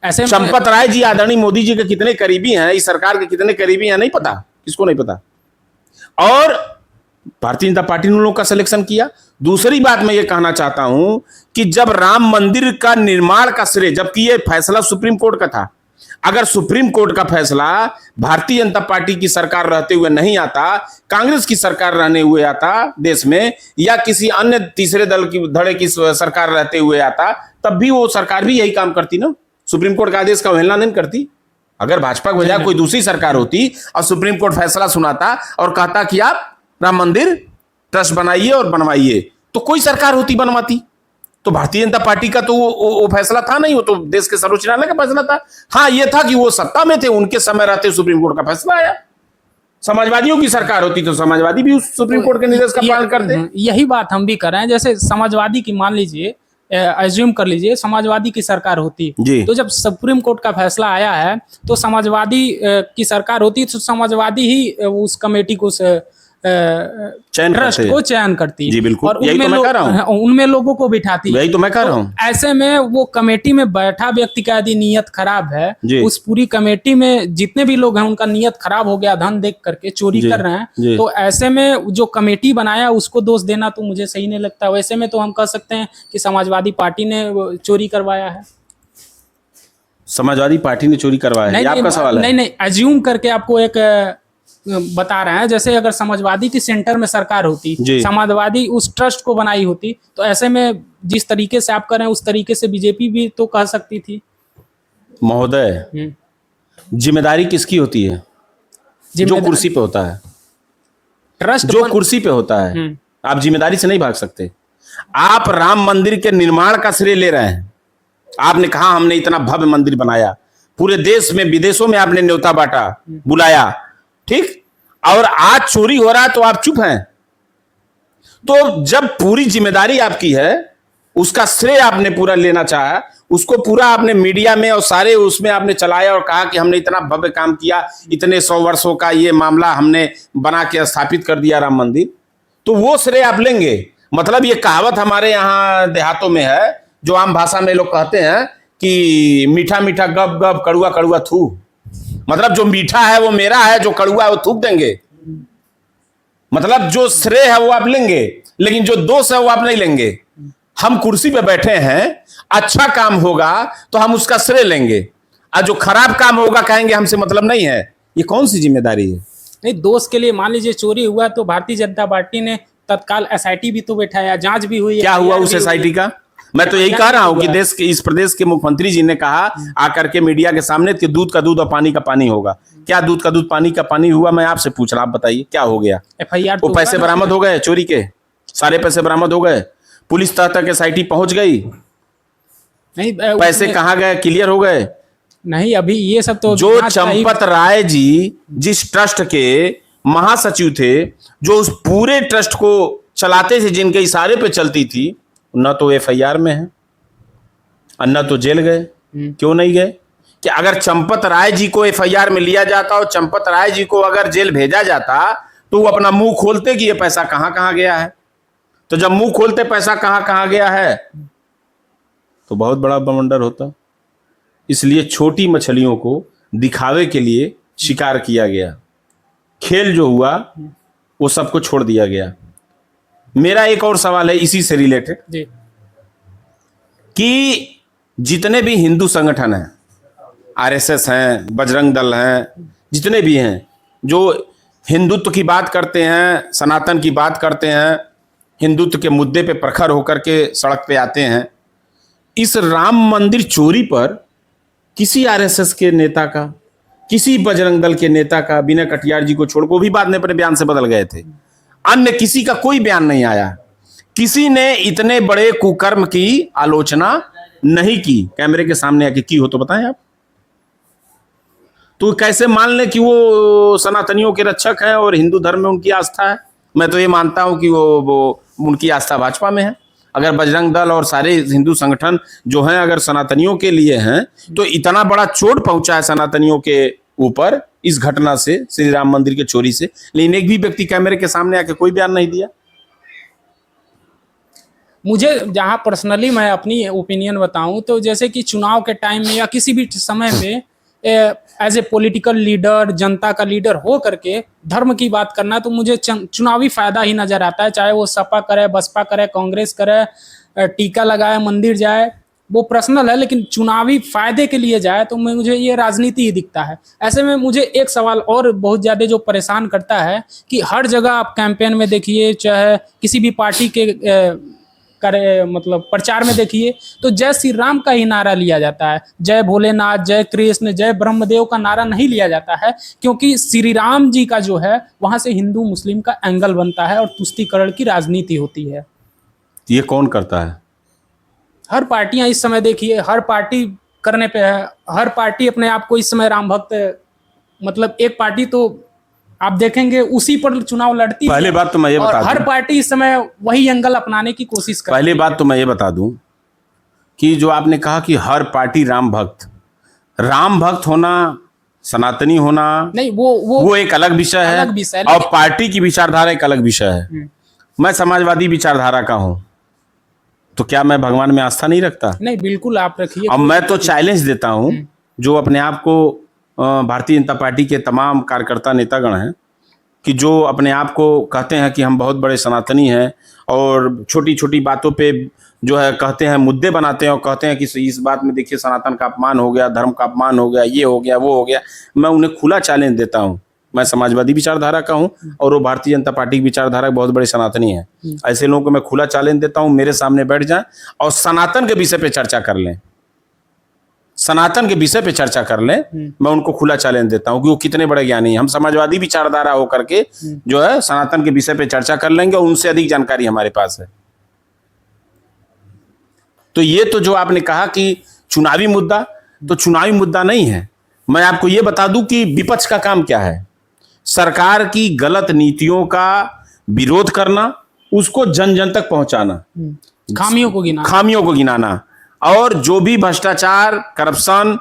ऐसे में चंपत राय जी आदरणीय मोदी जी के कितने करीबी हैं, इस सरकार के कितने करीबी हैं, नहीं पता, किसको नहीं पता। और भारतीय जनता पार्टी ने उन लोगों का सिलेक्शन किया। दूसरी बात मैं ये कहना चाहता हूं कि जब राम मंदिर का निर्माण का श्रेय, जबकि ये फैसला सुप्रीम कोर्ट का था, अगर सुप्रीम कोर्ट का फैसला भारतीय जनता पार्टी की सरकार रहते हुए नहीं आता, कांग्रेस की सरकार रहने हुए आता देश में, या किसी अन्य तीसरे दल की धड़े की सरकार रहते हुए आता, तब भी वो सरकार भी यही काम करती ना, सुप्रीम कोर्ट का आदेश का अवहेलना नहीं करती। अगर भाजपा के बजाय कोई दूसरी सरकार होती और सुप्रीम कोर्ट फैसला सुनाता और कहता कि आप राम मंदिर ट्रस्ट बनाइए और बनवाइए, तो कोई सरकार होती बनवाती। तो भारतीय जनता पार्टी का तो वो फैसला था नहीं, वो तो देश के सर्वोच्च न्यायालय का फैसला था। हाँ, ये था कि वो सत्ता में थे, उनके समय रहते सुप्रीम कोर्ट का फैसला आया। समाजवादियों की सरकार होती तो समाजवादी भी उस सुप्रीम कोर्ट के निर्देश का पालन करते। यही बात हम भी कर रहे हैं। जैसे समाजवादी की मान लीजिए, एज्यूम कर लीजिए समाजवादी की सरकार होती, तो जब सुप्रीम कोर्ट का फैसला आया है तो समाजवादी की सरकार होती, तो समाजवादी ही उस कमेटी को ट्रस्ट को चयन करती है। जी बिल्कुल, और यही तो मैं कह रहा हूं, उनमें लोगों को बिठाती है। यही तो मैं कह रहा हूं। ऐसे में वो कमेटी में बैठा व्यक्ति का यदि नीयत खराब है, उस पूरी कमेटी में जितने भी लोग हैं उनका नीयत खराब हो गया, धन देख करके चोरी कर रहे हैं, तो ऐसे में जो कमेटी बनाया उसको दोष देना तो मुझे सही नहीं लगता। वैसे में तो हम कह सकते हैं कि समाजवादी पार्टी ने चोरी करवाया है। समाजवादी पार्टी ने चोरी करवाया है, आपका सवाल है? नहीं, एज्यूम करके आपको एक बता रहे हैं। जैसे अगर समाजवादी की सेंटर में सरकार होती, समाजवादी उस ट्रस्ट को बनाई होती, तो ऐसे में जिस तरीके से आप कर रहे हैं उस तरीके से बीजेपी भी तो कह सकती थी। महोदय, जिम्मेदारी किसकी होती है? जो कुर्सी पे होता है, ट्रस्ट जो कुर्सी पे होता है, आप जिम्मेदारी से नहीं भाग सकते। आप राम मंदिर के निर्माण का श्रेय ले रहे हैं। आपने कहा हमने इतना भव्य मंदिर बनाया, पूरे देश में विदेशों में आपने न्योता बांटा, बुलाया, ठीक, और आज चोरी हो रहा है तो आप चुप हैं। तो जब पूरी जिम्मेदारी आपकी है, उसका श्रेय आपने पूरा लेना चाहा, उसको पूरा आपने मीडिया में और सारे उसमें आपने चलाया और कहा कि हमने इतना भव्य काम किया, इतने 100 वर्षों का ये मामला हमने बना के स्थापित कर दिया राम मंदिर, तो वो श्रेय आप लेंगे। मतलब ये कहावत हमारे यहाँ देहातों में है, जो आम भाषा में लोग कहते हैं कि मीठा मीठा गप गप, कड़ुआ कड़ुआ थू। मतलब जो मीठा है वो मेरा है, जो कड़ुआ है वो थूक देंगे। मतलब जो श्रेय है वो आप लेंगे, लेकिन जो दोष है वो आप नहीं लेंगे। हम कुर्सी पे बैठे हैं, अच्छा काम होगा तो हम उसका श्रेय लेंगे, और जो खराब काम होगा कहेंगे हमसे मतलब नहीं है। ये कौन सी जिम्मेदारी है? नहीं, दोष के लिए मान लीजिए चोरी हुआ तो भारतीय जनता पार्टी ने तत्काल एसआईटी भी तो बैठाया, जांच भी हुई। क्या हुआ उस एसआईटी का? मैं तो यही कह रहा हूं कि देश के, इस प्रदेश के मुख्यमंत्री जी ने कहा आकर के मीडिया के सामने कि दूध का दूध और पानी का पानी होगा। क्या दूध का दूध पानी का पानी हुआ? मैं आपसे पूछ रहा, आप बताइए क्या हो गया? एफआईआर वो पैसे बरामद हो गए, चोरी के सारे पैसे बरामद हो गए, पुलिस तक एसआईटी पहुंच गई, नहीं पैसे कहाँ गए, क्लियर हो गए? नहीं, अभी ये सब तो जो चंपत राय जी जिस ट्रस्ट के महासचिव थे, जो उस पूरे ट्रस्ट को चलाते थे, जिनके इशारे पे चलती थी, न तो एफआईआर में है और न तो जेल गए। क्यों नहीं गए? कि अगर चंपत राय जी को एफआईआर में लिया जाता और चंपत राय जी को अगर जेल भेजा जाता तो वो अपना मुंह खोलते कि ये पैसा कहां कहां गया है। तो जब मुंह खोलते पैसा कहां कहां गया है तो बहुत बड़ा बवंडर होता। इसलिए छोटी मछलियों को दिखावे के लिए शिकार किया गया, खेल जो हुआ वो सबको छोड़ दिया गया। मेरा एक और सवाल है इसी से रिलेटेड कि जितने भी हिंदू संगठन हैं, आरएसएस हैं, बजरंग दल हैं, जितने भी हैं जो हिंदुत्व की बात करते हैं, सनातन की बात करते हैं, हिंदुत्व के मुद्दे पे प्रखर होकर के सड़क पे आते हैं, इस राम मंदिर चोरी पर किसी आरएसएस के नेता का, किसी बजरंग दल के नेता का, विनय कटियार जी को छोड़, वो भी बाद में अपने बयान से बदल गए थे, अन्य किसी का कोई बयान नहीं आया। किसी ने इतने बड़े कुकर्म की आलोचना नहीं की, कैमरे के सामने आके की हो तो बताएं आप। तो कैसे मान लें कि वो सनातनियों के रक्षक हैं और हिंदू धर्म में उनकी आस्था है? मैं तो ये मानता हूं कि वो उनकी आस्था भाजपा में है। अगर बजरंग दल और सारे हिंदू संगठन जो हैं अगर सनातनियों के लिए हैं, तो इतना बड़ा चोट पहुंचा है सनातनियों के ऊपर इस घटना से, श्री राम मंदिर के चोरी से, लेकिन एक भी व्यक्ति कैमरे के सामने आके कोई बयान नहीं दिया। मुझे जहाँ पर्सनली मैं अपनी ओपिनियन बताऊं तो जैसे कि चुनाव के टाइम में या किसी भी समय में एज ए पॉलिटिकल लीडर, जनता का लीडर हो करके धर्म की बात करना, तो मुझे चुनावी फायदा ही नजर आता है। चाहे वो सपा करे, बसपा करे, कांग्रेस करे, टीका लगाए, मंदिर जाए, वो पर्सनल है, लेकिन चुनावी फायदे के लिए जाए तो मुझे ये राजनीति ही दिखता है। ऐसे में मुझे एक सवाल और बहुत ज़्यादा जो परेशान करता है कि हर जगह आप कैंपेन में देखिए, चाहे किसी भी पार्टी के करे मतलब प्रचार में देखिए, तो जय श्री राम का ही नारा लिया जाता है। जय भोलेनाथ, जय कृष्ण, जय ब्रह्मदेव का नारा नहीं लिया जाता है, क्योंकि श्री राम जी का जो है वहां से हिंदू मुस्लिम का एंगल बनता है और तुष्टीकरण की राजनीति होती है। ये कौन करता है? हर पार्टियां इस समय देखिए, हर पार्टी करने पे है। हर पार्टी अपने आप को इस समय राम भक्त, मतलब एक पार्टी तो आप देखेंगे उसी पर चुनाव लड़ती है। पहली बात तो मैं ये बता दूं, हर पार्टी इस समय वही एंगल अपनाने की कोशिश कर रही है। पहली बात तो मैं ये बता दूं कि जो आपने कहा कि हर पार्टी राम भक्त होना, सनातनी होना, नहीं, वो एक अलग विषय है, अलग विषय है, और पार्टी की विचारधारा एक अलग विषय है। मैं समाजवादी विचारधारा का हूं, तो क्या मैं भगवान में आस्था नहीं रखता? नहीं, बिल्कुल आप रखिए। अब मैं तो चैलेंज देता हूं, जो अपने आप को भारतीय जनता पार्टी के तमाम कार्यकर्ता नेतागण हैं, कि जो अपने आप को कहते हैं कि हम बहुत बड़े सनातनी हैं और छोटी छोटी बातों पे जो है कहते हैं, मुद्दे बनाते हैं और कहते हैं कि इस बात में देखिए सनातन का अपमान हो गया, धर्म का अपमान हो गया, ये हो गया, वो हो गया। मैं उन्हें खुला चैलेंज देता हूं। मैं समाजवादी विचारधारा का हूं और वो भारतीय जनता पार्टी की विचारधारा के बहुत बड़े सनातनी हैं। ऐसे लोगों को मैं खुला चैलेंज देता हूं, मेरे सामने बैठ जाएं और सनातन के विषय पे चर्चा कर लें, सनातन के विषय पे चर्चा कर लें। मैं उनको खुला चैलेंज देता हूं कि वो कितने बड़े ज्ञानी हैं। हम समाजवादी विचारधारा होकर के जो है सनातन के विषय पे चर्चा कर लेंगे और उनसे अधिक जानकारी हमारे पास है। तो ये तो जो आपने कहा कि चुनावी मुद्दा, तो चुनावी मुद्दा नहीं है। मैं आपको ये बता दूं कि विपक्ष का काम क्या है? सरकार की गलत नीतियों का विरोध करना, उसको जन जन तक पहुंचाना, खामियों को गिनाना, और जो भी भ्रष्टाचार, करप्शन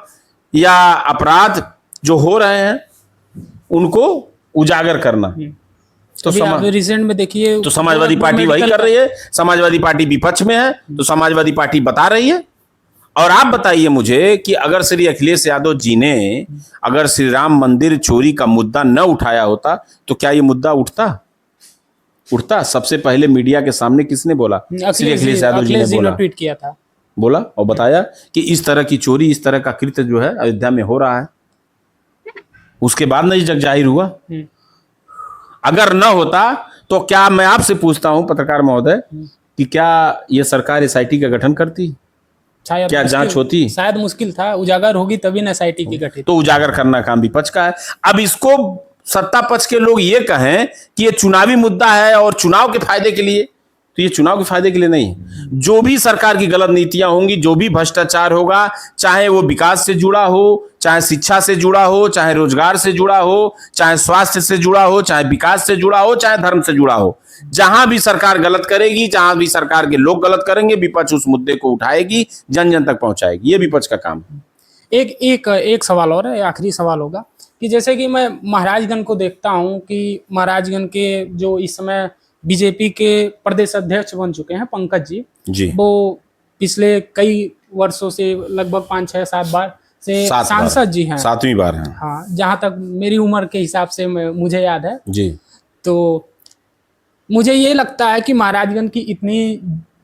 या अपराध जो हो रहे हैं उनको उजागर करना। तो रिसेंट में देखिए, तो समाजवादी पार्टी वही कर रही है। समाजवादी पार्टी विपक्ष में है तो समाजवादी पार्टी बता रही है। और आप बताइए मुझे कि अगर श्री अखिलेश यादव जी ने अगर श्री राम मंदिर चोरी का मुद्दा न उठाया होता तो क्या ये मुद्दा उठता? सबसे पहले मीडिया के सामने किसने बोला? श्री अखिलेश यादव जी ने बोला, ट्वीट किया था, बोला और बताया कि इस तरह की चोरी, इस तरह का कृत्य जो है अयोध्या में हो रहा है। उसके बाद नहीं जग जाहिर हुआ। अगर न होता तो क्या, मैं आपसे पूछता हूं पत्रकार महोदय, कि क्या यह सरकार एसआईटी का गठन करती? क्या जांच होती? शायद मुश्किल था, उजागर होगी तभी ना एसआईटी की गठित। तो उजागर करना काम विपक्ष का है। अब इसको सत्ता पक्ष के लोग ये कहें कि ये चुनावी मुद्दा है और चुनाव के फायदे के लिए, तो ये चुनाव के फायदे के लिए नहीं है। जो भी सरकार की गलत नीतियां होंगी, जो भी भ्रष्टाचार होगा, चाहे वो विकास से जुड़ा हो, चाहे शिक्षा से जुड़ा हो, चाहे रोजगार से जुड़ा हो, चाहे स्वास्थ्य से जुड़ा हो, चाहे विकास से जुड़ा हो, चाहे धर्म से जुड़ा हो, जहां भी सरकार गलत करेगी, जहां भी सरकार के लोग गलत करेंगे, विपक्ष उस मुद्दे को उठाएगी, जन जन तक पहुंचाएगी। ये विपक्ष का काम है। एक सवाल और है, आखिरी सवाल होगा, कि जैसे कि मैं महाराजगंज को देखता हूं कि महाराजगंज के जो इस समय बीजेपी के प्रदेश अध्यक्ष बन चुके हैं पंकज जी, वो पिछले कई वर्षों से लगभग 5, 6, 7 बार से सांसद जी हैं। 7वीं बार हैं। हाँ, जहां तक मेरी उम्र के हिसाब से मुझे याद है जी। तो मुझे ये लगता है कि महाराजगंज की इतनी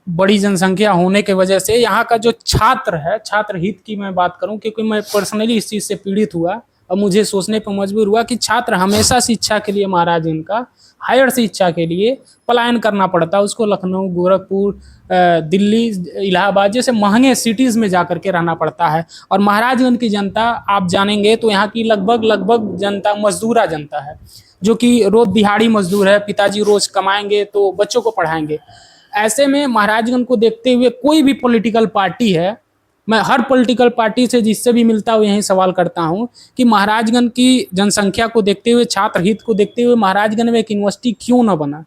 बड़ी जनसंख्या होने के वजह से यहाँ का जो छात्र है, छात्र हित की मैं बात करूं, क्योंकि मैं पर्सनली इस चीज से पीड़ित हुआ और मुझे सोचने पर मजबूर हुआ कि छात्र हमेशा शिक्षा के लिए, महाराजगंज का हायर शिक्षा के लिए पलायन करना पड़ता है उसको। लखनऊ, गोरखपुर, दिल्ली, इलाहाबाद जैसे महंगे सिटीज़ में जा कर के रहना पड़ता है। और महाराजगंज की जनता आप जानेंगे तो यहाँ की लगभग जनता मजदूरा जनता है, जो कि रोज दिहाड़ी मजदूर है। पिताजी रोज कमाएंगे तो बच्चों को पढ़ाएंगे। ऐसे में महाराजगंज को देखते हुए कोई भी पॉलिटिकल पार्टी है मैं हर पॉलिटिकल पार्टी से जिससे भी मिलता हूँ यही सवाल करता हूँ कि महाराजगंज की जनसंख्या को देखते हुए, छात्र हित को देखते हुए महाराजगंज में एक यूनिवर्सिटी क्यों न बना?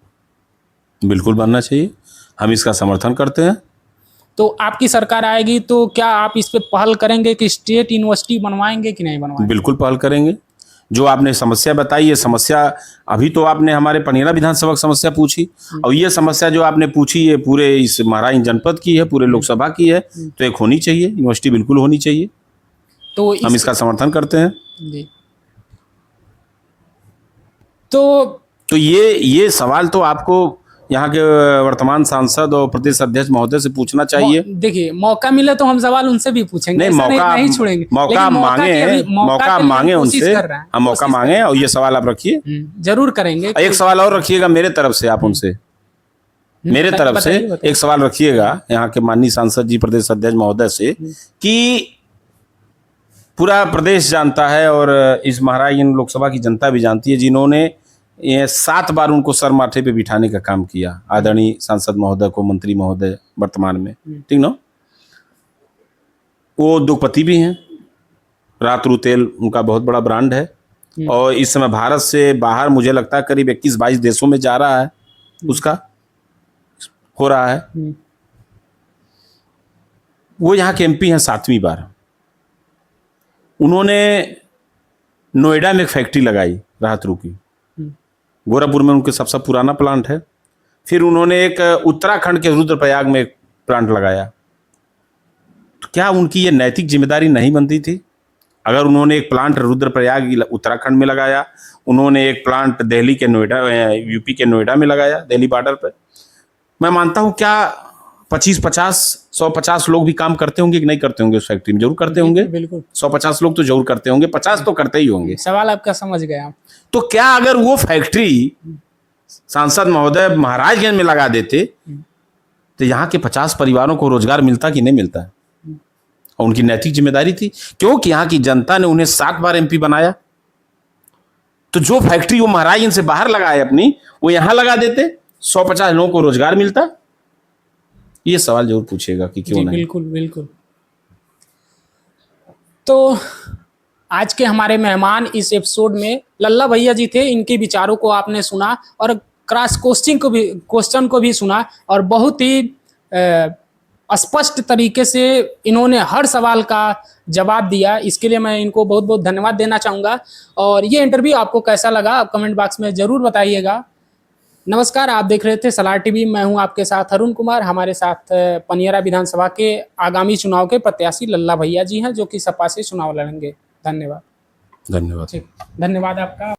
बिल्कुल बनना चाहिए, हम इसका समर्थन करते हैं। तो आपकी सरकार आएगी तो क्या आप इस पे पहल करेंगे कि स्टेट यूनिवर्सिटी बनवाएंगे कि नहीं बनवाएंगे? बिल्कुल पहल करेंगे। जो आपने समस्या बताई, ये समस्या अभी तो आपने हमारे पनियरा विधानसभा की समस्या पूछी, और ये समस्या जो आपने पूछी ये पूरे इस महाराज जनपद की है, पूरे लोकसभा की है, तो एक होनी चाहिए, यूनिवर्सिटी बिल्कुल होनी चाहिए। तो हम इसका समर्थन करते हैं। जी। तो ये सवाल तो आपको यहाँ के वर्तमान सांसद और प्रदेश अध्यक्ष महोदय से पूछना चाहिए। देखिए, मौका मिले तो हम सवाल उनसे भी पूछेंगे, नहीं, नहीं छोड़ेंगे। मौका मांगे उनसे, हम मौका मांगे, और ये सवाल आप रखिए, जरूर करेंगे। एक सवाल और रखिएगा मेरे तरफ से, आप उनसे मेरे तरफ से एक सवाल रखिएगा यहाँ के माननीय सांसद जी, प्रदेश अध्यक्ष महोदय से, कि पूरा प्रदेश जानता है और इस महाराजगंज लोकसभा की जनता भी जानती है, जिन्होंने ये 7 बार उनको सर माथे पे बिठाने का काम किया, आदरणीय सांसद महोदय को, मंत्री महोदय वर्तमान में, ठीक ना। वो उद्योगपति भी हैं, रातरू तेल उनका बहुत बड़ा ब्रांड है, और इस समय भारत से बाहर मुझे लगता है करीब 21-22 देशों में जा रहा है, उसका हो रहा है। वो यहाँ के एमपी हैं 7वीं बार। उन्होंने नोएडा में एक फैक्ट्री लगाई रातरू की, गोरखपुर में उनके सबसे पुराना प्लांट है। फिर उन्होंने एक उत्तराखंड के रुद्रप्रयाग में एक प्लांट लगाया। तो क्या उनकी ये नैतिक जिम्मेदारी नहीं बनती थी? अगर उन्होंने एक प्लांट रुद्रप्रयाग उत्तराखंड में लगाया, उन्होंने एक प्लांट दिल्ली के नोएडा, यूपी के नोएडा में लगाया, दिल्ली बॉर्डर पर, मैं मानता हूँ क्या 150 लोग भी काम करते होंगे कि नहीं करते होंगे उस फैक्ट्री में? जरूर करते होंगे, बिल्कुल 150 लोग तो जरूर करते होंगे, 50 तो करते ही होंगे। सवाल आपका समझ गया। तो क्या अगर वो फैक्ट्री सांसद महोदय महाराजगंज में लगा देते तो यहाँ के 50 परिवारों को रोजगार मिलता कि नहीं मिलता? और उनकी नैतिक जिम्मेदारी थी, क्योंकि यहाँ की जनता ने उन्हें 7 बार एमपी बनाया। तो जो फैक्ट्री वो महाराजगंज से बाहर लगाए अपनी, वो यहाँ लगा देते, 150 लोगों को रोजगार मिलता। ये सवाल जरूर पूछेगा कि क्यों नहीं। बिल्कुल बिल्कुल। तो आज के हमारे मेहमान इस एपिसोड में लल्ला भैया जी थे। इनके विचारों को आपने सुना और क्रॉस क्वेश्चन को भी सुना, और बहुत ही स्पष्ट तरीके से इन्होंने हर सवाल का जवाब दिया। इसके लिए मैं इनको बहुत बहुत धन्यवाद देना चाहूँगा। और ये इंटरव्यू आपको कैसा लगा आप कमेंट बॉक्स में ज़रूर बताइएगा। नमस्कार, आप देख रहे थे सलार टीवी। मैं हूं आपके साथ अरुण कुमार। हमारे साथ पनियरा विधानसभा के आगामी चुनाव के प्रत्याशी लल्ला भैया जी हैं, जो कि सपा से चुनाव लड़ेंगे। धन्यवाद। धन्यवाद। धन्यवाद आपका।